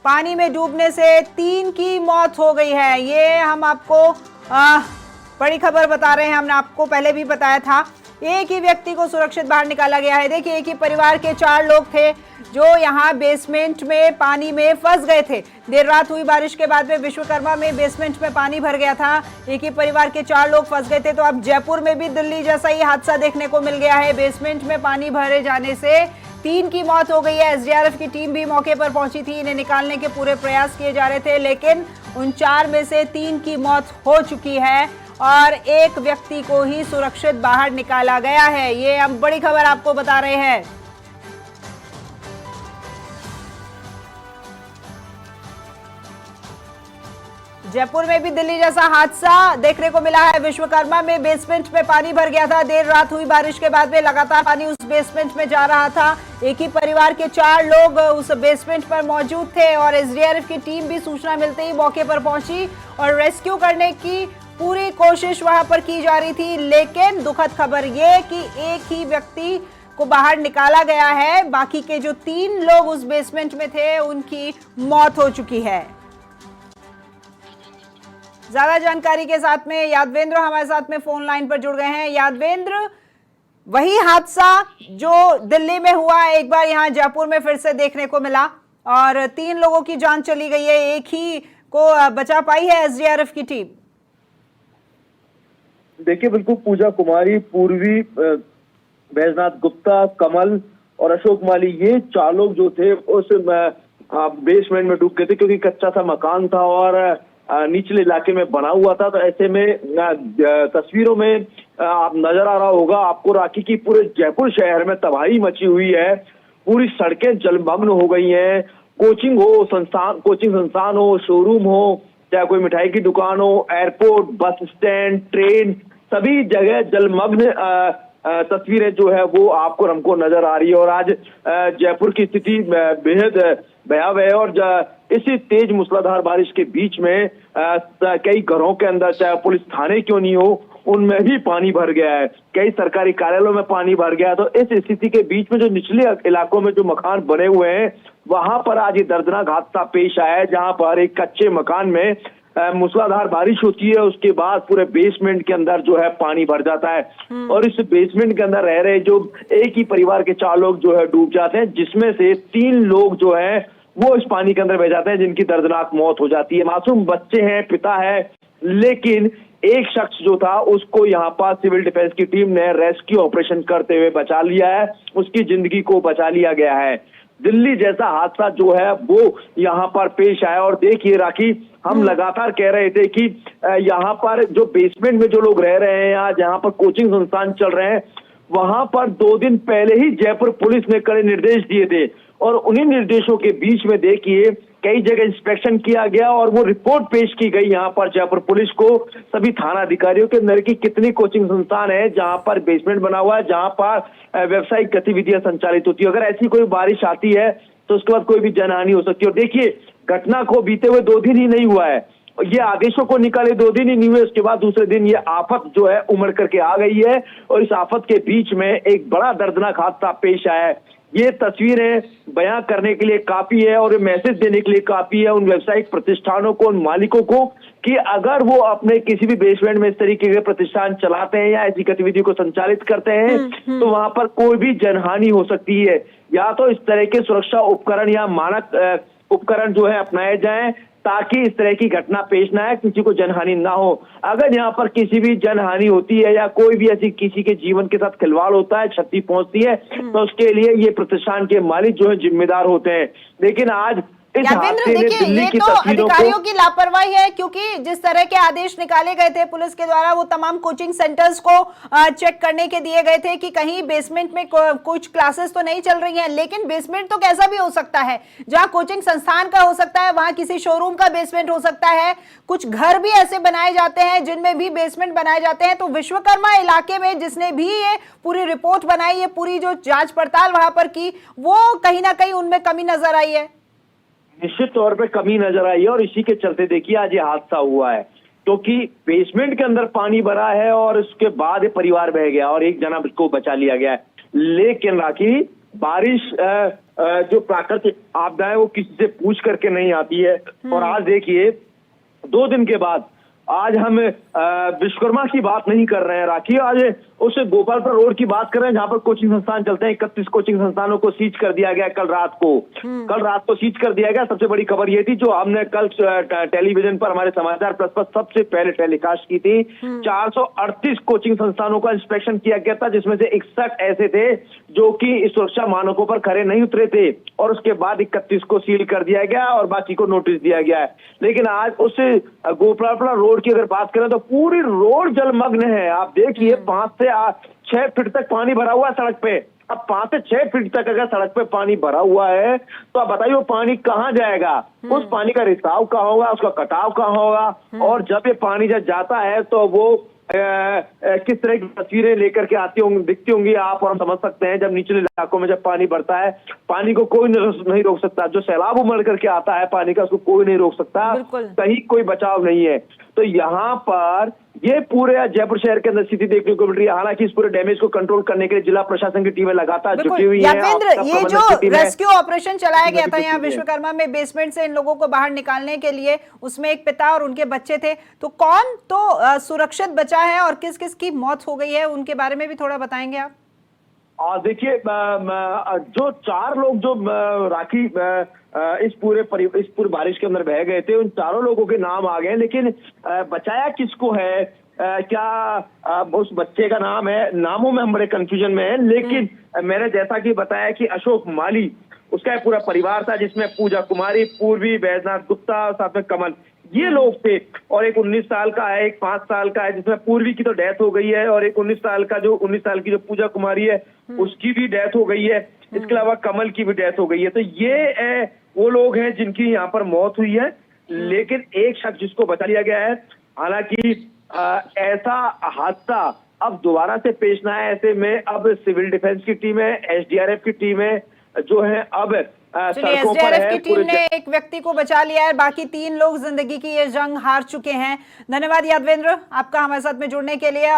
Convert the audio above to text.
पानी में डूबने से 3 की मौत हो गई है। ये हम आपको बड़ी खबर बता रहे हैं, हमने आपको पहले भी बताया था। एक ही व्यक्ति को सुरक्षित बाहर निकाला गया है। देखिए, एक ही परिवार के 4 लोग थे जो यहाँ बेसमेंट में पानी में फंस गए थे। देर रात हुई बारिश के बाद में विश्वकर्मा में बेसमेंट में पानी भर गया था। एक ही परिवार के 4 लोग फंस गए थे। तो अब जयपुर में भी दिल्ली जैसा ही हादसा देखने को मिल गया है। बेसमेंट में पानी भरे जाने से 3 की मौत हो गई है। एसडीआरएफ की टीम भी मौके पर पहुंची थी। इन्हें निकालने के पूरे प्रयास किए जा रहे थे, लेकिन उन 4 में से 3 की मौत हो चुकी है और एक व्यक्ति को ही सुरक्षित बाहर निकाला गया है। ये हम बड़ी खबर आपको बता रहे हैं। जयपुर में भी दिल्ली जैसा हादसा देखने को मिला है। विश्वकर्मा में बेसमेंट में पानी भर गया था। देर रात हुई बारिश के बाद में लगातार पानी उस बेसमेंट में जा रहा था। एक ही परिवार के 4 लोग उस बेसमेंट पर मौजूद थे और एसडीआरएफ की टीम भी सूचना मिलते ही मौके पर पहुंची और रेस्क्यू करने की पूरी कोशिश वहां पर की जा रही थी। लेकिन दुखद खबर ये कि एक ही व्यक्ति को बाहर निकाला गया है। बाकी के जो 3 लोग उस बेसमेंट में थे उनकी मौत हो चुकी है। ज्यादा जानकारी के साथ में यादवेंद्र हमारे साथ में फोन लाइन पर जुड़ गए हैं। यादवेंद्र, वही हादसा जो दिल्ली में हुआ एक बार यहाँ जयपुर में फिर से देखने को मिला और 3 लोगों की जान चली गई है। एक ही को बचा पाई है एसडीआरएफ की टीम। देखिए, बिल्कुल पूजा कुमारी, पूर्वी, बैजनाथ गुप्ता, कमल और अशोक माली, ये 4 लोग जो थे उस बेसमेंट में डूब गए थे क्योंकि कच्चा सा मकान था और निचले इलाके में बना हुआ था। तो ऐसे में तस्वीरों में आप नजर आ रहा होगा आपको राखी की पूरे जयपुर शहर में तबाही मची हुई है। पूरी सड़कें जलमग्न हो गई हैं। कोचिंग संस्थान हो, शोरूम हो, चाहे कोई मिठाई की दुकान हो, एयरपोर्ट, बस स्टैंड, ट्रेन, सभी जगह जलमग्न तस्वीरें जो है वो आपको हमको नजर आ रही है। और आज जयपुर की स्थिति बेहद भयावह है और इसी तेज मूसलाधार बारिश के बीच में कई घरों के अंदर, चाहे पुलिस थाने क्यों नहीं हो, उनमें भी पानी भर गया है। कई सरकारी कार्यालयों में पानी भर गया है। तो इस स्थिति के बीच में जो निचले इलाकों में जो मकान बने हुए हैं वहां पर आज ये दर्दनाक हादसा पेश आया है, जहां पर एक कच्चे मकान में मूसलाधार बारिश होती है, उसके बाद पूरे बेसमेंट के अंदर जो है पानी भर जाता है और इस बेसमेंट के अंदर रह रहे जो एक ही परिवार के 4 लोग जो है डूब जाते हैं, जिसमें से 3 लोग जो है वो इस पानी के अंदर बह जाते हैं, जिनकी दर्दनाक मौत हो जाती है। मासूम बच्चे हैं, पिता है, लेकिन एक शख्स जो था उसको यहाँ पर सिविल डिफेंस की टीम ने रेस्क्यू ऑपरेशन करते हुए बचा लिया है, उसकी जिंदगी को बचा लिया गया है। दिल्ली जैसा हादसा जो है वो यहाँ पर पेश आया और देखिए राखी, हम लगातार कह रहे थे कि यहाँ पर जो बेसमेंट में जो लोग रह रहे हैं या जहाँ पर कोचिंग संस्थान चल रहे हैं, वहां पर 2 दिन पहले ही जयपुर पुलिस ने कड़े निर्देश दिए थे और उन्हीं निर्देशों के बीच में देखिए कई जगह इंस्पेक्शन किया गया और वो रिपोर्ट पेश की गई यहाँ पर जयपुर पुलिस को, सभी थाना अधिकारियों के अंदर की कितनी कोचिंग संस्थान है जहां पर बेसमेंट बना हुआ है, जहां पर व्यावसायिक गतिविधियां संचालित होती है। अगर ऐसी कोई बारिश आती है तो उसके बाद कोई भी जनहानि हो सकती है। और देखिए, घटना को बीते हुए 2 दिन ही नहीं हुआ है, ये आदेशों को निकाले 2 दिन ही नहीं हुए, उसके बाद दूसरे दिन ये आफत जो है उमड़ करके आ गई है और इस आफत के बीच में एक बड़ा दर्दनाक हादसा पेश आया है। ये तस्वीरें बयां करने के लिए काफी है और मैसेज देने के लिए काफी है उन व्यावसायिक प्रतिष्ठानों को, उन मालिकों को, कि अगर वो अपने किसी भी बेसमेंट में इस तरीके के प्रतिष्ठान चलाते हैं या ऐसी गतिविधि को संचालित करते हैं तो वहां पर कोई भी जनहानि हो सकती है। या तो इस तरह के सुरक्षा उपकरण या मानक उपकरण जो है अपनाए जाएं ताकि इस तरह की घटना पेश ना आए, किसी को जनहानि ना हो। अगर यहाँ पर किसी भी जनहानि होती है या कोई भी ऐसी किसी के जीवन के साथ खिलवाड़ होता है, क्षति पहुंचती है, तो उसके लिए ये प्रतिष्ठान के मालिक जो है जिम्मेदार होते हैं। लेकिन आज यादवेंद्र, देखिए, ये तो अधिकारियों की लापरवाही है क्योंकि जिस तरह के आदेश निकाले गए थे पुलिस के द्वारा, वो तमाम कोचिंग सेंटर्स को चेक करने के दिए गए थे कि कहीं बेसमेंट में कुछ क्लासेस तो नहीं चल रही हैं। लेकिन बेसमेंट तो कैसा भी हो सकता है, जहां कोचिंग संस्थान का हो सकता है वहां किसी शोरूम का बेसमेंट हो सकता है। कुछ घर भी ऐसे बनाए जाते हैं जिनमें भी बेसमेंट बनाए जाते हैं। तो विश्वकर्मा इलाके में जिसने भी ये पूरी रिपोर्ट बनाई, ये पूरी जो जांच पड़ताल वहां पर की, वो कहीं ना कहीं उनमें कमी नजर आई है। निश्चित तौर पे कमी नजर आई है और इसी के चलते देखिए आज ये हादसा हुआ है, क्योंकि बेसमेंट के अंदर पानी भरा है और उसके बाद ये परिवार बह गया और एक जना को बचा लिया गया है। लेकिन राखी, बारिश जो प्राकृतिक आपदा है वो किसी से पूछ करके नहीं आती है। और आज देखिए 2 दिन के बाद आज हम विश्वकर्मा की बात नहीं कर रहे हैं राखी, आज उस गोपालपुर रोड की बात कर रहे हैं जहां पर कोचिंग संस्थान चलते हैं। 31 कोचिंग संस्थानों को सीज कर दिया गया कल रात को सीज कर दिया गया। सबसे बड़ी खबर ये थी जो हमने कल टेलीविजन पर हमारे समाचार प्लस पर सबसे पहले टेलीकास्ट की थी। 438 कोचिंग संस्थानों का इंस्पेक्शन किया गया था, जिसमें से 61 ऐसे थे जो कि सुरक्षा मानकों पर खरे नहीं उतरे थे, और उसके बाद 31 को सील कर दिया गया और बाकी को नोटिस दिया गया है। लेकिन आज उस गोपालपुरा रोड की अगर बात करें तो पूरी रोड जलमग्न है। आप देखिए 5 से 6 फीट तक पानी भरा हुआ है सड़क पे। अब 5 से 6 फीट तक अगर सड़क पे पानी भरा हुआ है तो आप बताइए वो पानी कहाँ जाएगा? उस पानी का रिसाव कहाँ होगा, उसका कटाव कहाँ होगा? और जब ये पानी जब जाता है तो वो किस तरह की तस्वीरें लेकर के आती होंगी, दिखती होंगी आप और हम समझ सकते हैं। जब निचले इलाकों में जब पानी बढ़ता है, पानी को कोई नहीं रोक सकता। जो सैलाब उमड़ करके आता है पानी का, उसको कोई नहीं रोक सकता, कहीं कोई बचाव नहीं है। तो यहाँ पर ये पूरे जयपुर शहर के अंदर स्थिति देखने को मिल रही है। हालांकि इस पूरे डैमेज को कंट्रोल करने के लिए जिला प्रशासन की टीमें लगातार जुटी हुई हैं। ये जो रेस्क्यू ऑपरेशन चलाया गया था यहाँ विश्वकर्मा में बेसमेंट से इन लोगों को बाहर निकालने के लिए, उसमें एक पिता और उनके बच्चे थे, तो कौन तो सुरक्षित बचा है और किस किस की मौत हो गई है, उनके बारे में भी थोड़ा बताएंगे आप? देखिए जो 4 लोग जो राखी इस पूरे बारिश के अंदर बह गए थे, उन 4 लोगों के नाम आ गए, लेकिन बचाया किसको है? क्या उस बच्चे का नाम है? नामों में हम बड़े कंफ्यूजन में हैं। लेकिन मैंने जैसा कि बताया कि अशोक माली, उसका पूरा परिवार था, जिसमें पूजा कुमारी, पूर्वी, बैजनाथ गुप्ता और साथ में कमल, ये लोग थे। और एक 19 साल का है, एक 5 साल का है, जिसमें पूर्वी की तो डेथ हो गई है, और एक 19 साल की जो पूजा कुमारी है उसकी भी डेथ हो गई है। इसके अलावा कमल की भी डेथ हो गई है। तो ये वो लोग हैं जिनकी यहाँ पर मौत हुई है। लेकिन एक शख्स जिसको बचा लिया गया है। हालांकि ऐसा हादसा अब दोबारा से पेश ना है, ऐसे में अब सिविल डिफेंस की टीम है, एसडीआरएफ की टीम है, जो है अब एसडीआरएफ की टीम ने एक व्यक्ति को बचा लिया है, बाकी 3 लोग जिंदगी की ये जंग हार चुके हैं। धन्यवाद यादवेंद्र आपका हमारे साथ में जुड़ने के लिए।